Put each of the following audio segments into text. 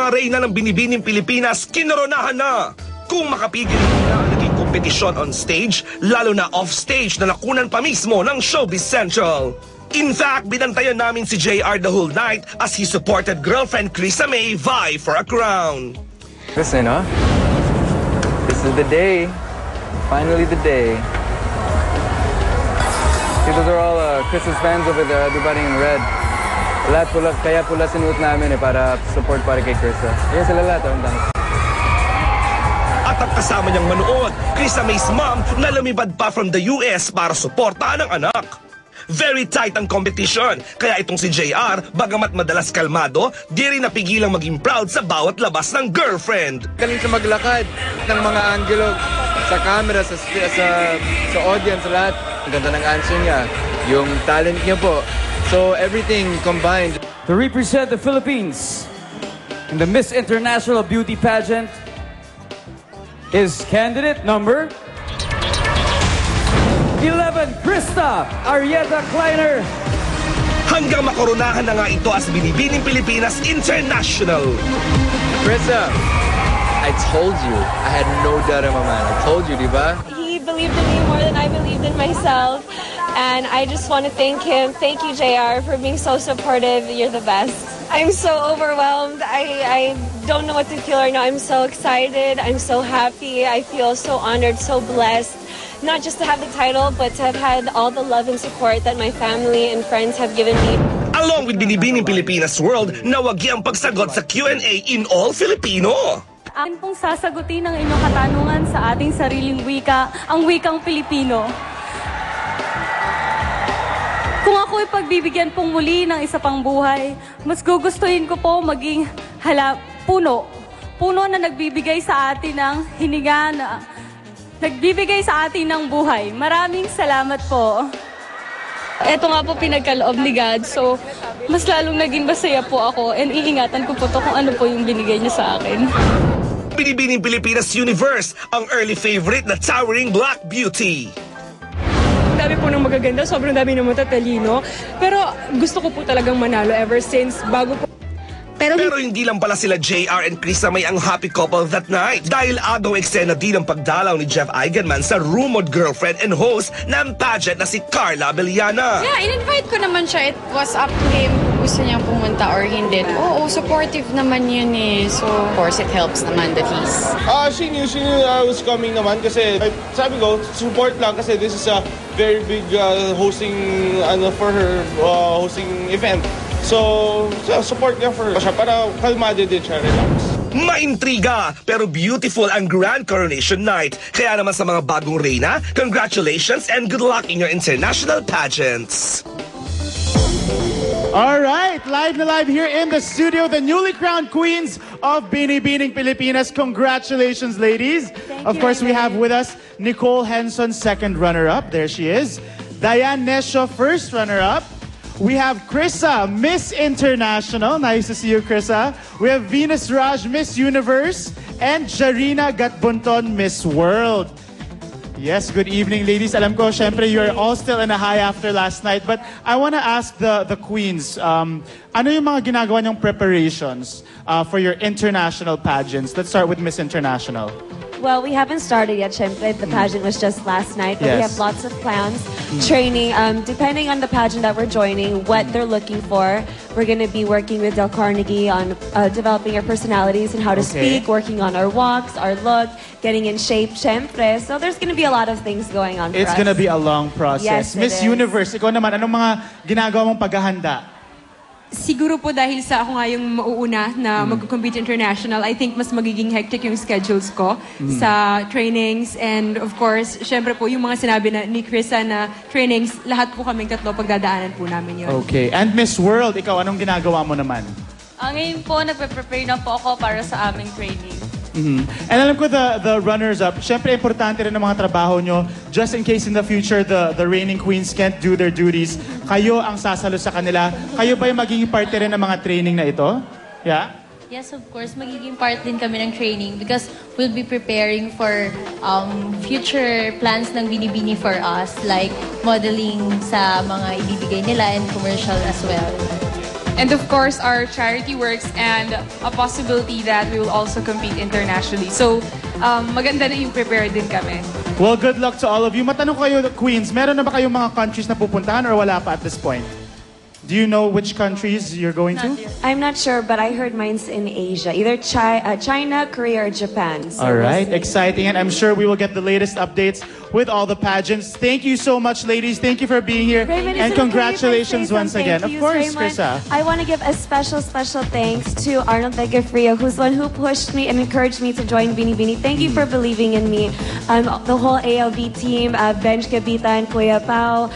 mga reyna ng binibining Pilipinas kinoronahan na. Kung makapigil na ang naging kompetisyon on stage, lalo na off-stage na nakunan pa mismo ng Showbiz Central. In fact, binantayan namin si JR the whole night as he supported girlfriend Krisa May vie for a crown. Listen, huh? This is the day. Finally the day. See, those are all Krisa's fans over there, everybody in red. Lahat pula, kaya pula sinuot namin para support para kay Krisa. Kaya sila lahat, At ang kasama niyang manood, Krisa May's mom na lumipad pa from the US para suportahan ang anak. Very tight ang competition, kaya itong si JR, bagamat madalas kalmado, di rin napigilang maging proud sa bawat labas ng girlfriend. Galing siya maglakad ng mga angulo sa camera, sa audience, lahat. Ang ganda ng answer niya, yung talent niya po. So everything combined. To represent the Philippines in the Miss International Beauty Pageant is candidate number 11, Krista Arieta Kleiner. Hanggang makoronahan na nga ito as Binibining Pilipinas International. Krista, I told you. I had no doubt in my mind. I told you, diba? He believed in me more than I believed in myself. And I just want to thank him. Thank you, JR, for being so supportive. You're the best. I'm so overwhelmed. I don't know what to feel right now. I'm so excited. I'm so happy. I feel so honored, so blessed. Not just to have the title, but to have had all the love and support that my family and friends have given me. Along with Binibining Pilipinas World, nawagi ang pagsagot sa Q&A in all Filipino. Akin pong sasagutin ang inyong katanungan sa ating sariling wika, ang wikang Pilipino. Kung ako'y pagbibigyan pong muli ng isa pang buhay, mas gugustuhin ko po maging puno. Puno na nagbibigay sa atin ng hininga na nagbibigay sa atin ng buhay. Maraming salamat po. Ito nga po pinagkaloob ni God, so mas lalong naging masaya po ako and iingatan ko po to kung ano po yung binigay niya sa akin. Binibining Pilipinas Universe, ang early favorite na towering black beauty. Dami po ng magaganda, sobrang dami ng matatalino, pero gusto ko po talagang manalo ever since bago po. Pero hindi lang pala sila JR and Krisa May ang happy couple that night. Dahil agaw eksena din ang pagdalaw ni Jeff Eigenman sa rumored girlfriend and host ng pageant na si Carla Abellana. Yeah, in-invite ko naman siya. It was up to him kung gusto niyang pumunta or hindi. Oo, supportive naman yun eh. So, of course, it helps naman that he's... She knew I was coming naman kasi sabi ko, support lang kasi this is a very big hosting for her hosting event. So support niya for siya para kalmado din siya, relax. Maintriga, pero beautiful ang grand coronation night. Kaya naman sa mga bagong reyna, congratulations and good luck in your international pageants. All right, live na live here in the studio, the newly crowned queens of Binibining Pilipinas. Congratulations, ladies. Of course, we have with us Nicole Henson, second runner-up. There she is. Diane Nesho, first runner-up. We have Krisa, Miss International. Nice to see you, Krisa. We have Venus Raj, Miss Universe. And Jarina Gatbunton, Miss World. Yes, good evening, ladies. Alam ko, syempre, you're all still in a high after last night. But I want to ask the queens, ano yung mga ginagawa niyong preparations for your international pageants? Let's start with Miss International. Well, we haven't started yet, syempre. The pageant was just last night, but we have lots of plans, training. Depending on the pageant that we're joining, what they're looking for, we're going to be working with Del Carnegie on developing our personalities and how to speak, working on our walks, our look, getting in shape, syempre. So there's going to be a lot of things going on for us. It's going to be a long process. Yes, Miss Universe, ikaw naman, anong mga ginagawa mong paghahanda? Siguro po dahil sa ako nga yung mauuna na mag-compete international, I think mas magiging hectic yung schedules ko sa trainings. And of course, syempre po yung mga sinabi ni Krisa na trainings, lahat po kaming tatlo pagdadaanan po namin yun. Okay. And Miss World, ikaw, anong ginagawa mo naman? Ngayon po, nagpe-prepare na po ako para sa aming training. And alam ko the runners-up, syempre importante rin ang mga trabaho nyo. Just in case in the future, the reigning queens can't do their duties, kayo ang sasalo sa kanila. Kayo ba yung magiging parte rin ng mga training na ito? Yeah? Yes, of course. Magiging part din kami ng training because we'll be preparing for future plans ng Binibini for us, like modeling sa mga ibibigay nila and commercial as well. And of course, our charity works and a possibility that we will also compete internationally. So, maganda na yung prepared din kami. Well, good luck to all of you. Matanong kayo, Queens, meron na ba kayong mga countries na pupuntahan or wala pa at this point? Do you know which countries you're going to? I'm not sure, but I heard mine's in Asia, either China, Korea, or Japan. So all right, exciting, and I'm sure we will get the latest updates with all the pageants. Thank you so much, ladies. Thank you for being here, Raymond, and congratulations once again. Of course, Krissa. I want to give a special thanks to Arnold Vegafrio, who's the one who pushed me and encouraged me to join Bini Bini. Thank you for believing in me. The whole ALB team, Benj Kabitan, Kuya Pao,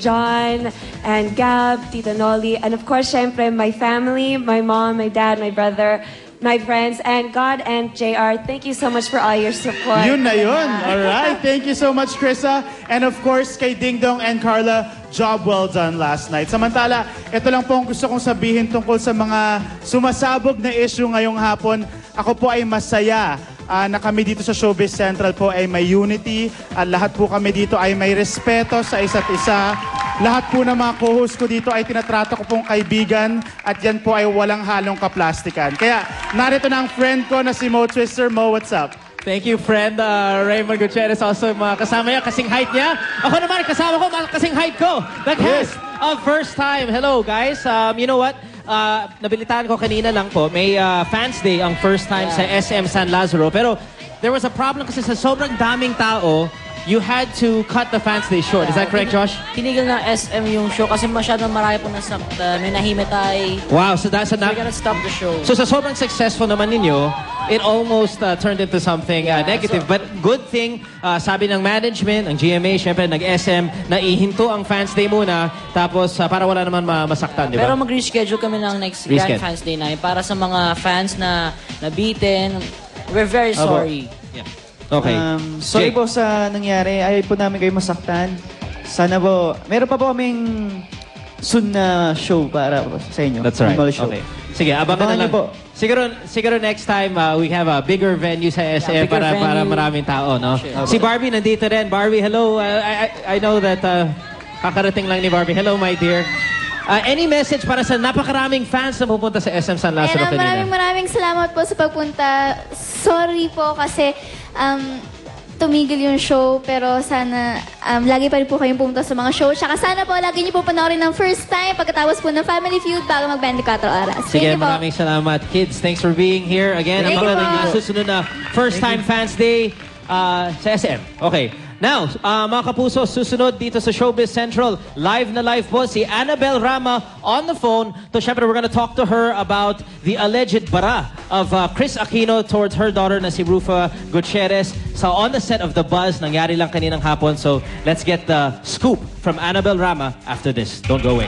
John and Gab, Tita Nolly, and of course, syempre, my family, my mom, my dad, my brother, my friends, and God and JR. Thank you so much for all your support. Yun na yun. All right. Thank you so much, Krissa. And of course, kay Ding Dong and Carla, job well done last night. Samantala, ito lang po ang gusto kong sabihin tungkol sa mga sumasabog na issue ngayong hapon. Ako po ay masaya na kami dito sa Showbiz Central po ay may unity at lahat po kami dito ay may respeto sa isa't isa. Lahat po ng mga co-host ko dito ay tinatrato ko pong kaibigan at yan po ay walang halong kaplastikan. Kaya narito na ang friend ko na si Mo Twister. Mo, what's up? Thank you, friend Raymond Gutierrez. Also, mga kasama niya, kasing height niya. Ako naman, kasama ko, kasing height ko. The cast of First Time. Hello, guys. You know what? Nabilitaan ko kanina lang po, may Fans Day ang First Time sa SM San Lazaro. Pero there was a problem kasi sa sobrang daming tao, you had to cut the Fans Day short. Is that correct, Josh? Tinigil ng SM yung show kasi masyadong marami po nasaktan. May nahimatay. Wow, so that's enough. We're gonna stop the show. So sa sobrang successful naman ninyo, it almost turned into something negative. But good thing, sabi ng management, ng GMA, syempre nag-SM, na ihinto ang Fans Day muna, tapos para wala naman masaktan, di ba? Pero mag-reschedule kami ng next Grand Fans Day na para sa mga fans na nabitin. We're very sorry. Yeah. Okay. Sorry po sa nangyari. Ayaw po namin kayo masaktan. Sana po, meron pa po kaming soon na show para sa inyo. That's right. Show. Okay. Sige, abangan na lang. Po. Siguro next time we have a bigger venue sa SM para maraming tao, no? Sure. Si Barbie nandito rin. Barbie, hello. I know that kakarating lang ni Barbie. Hello, my dear. Any message para sa napakaraming fans na pupunta sa SM San Lazaro kanina? Maraming salamat po sa pagpunta. Sorry po kasi tumigil yung show, pero sana lagi pa rin po kayong pumunta sa mga show. Tsaka sana po lagi niyo po panoorin ng First Time pagkatapos po ng Family Feud bago mag-24 oras. Sige, maraming salamat. Kids, thanks for being here. Again, ang mga susunod na First Time Fans Day sa SM. Okay. Now, mga kapuso, susunod dito sa Showbiz Central, live na live po si Annabel Rama on the phone. So, syempre, we're gonna talk to her about the alleged bara of Chris Aquino towards her daughter na si Rufa Gutierrez. So, on the set of The Buzz, nangyari lang kaninang hapon. So, let's get the scoop from Annabel Rama after this. Don't go away.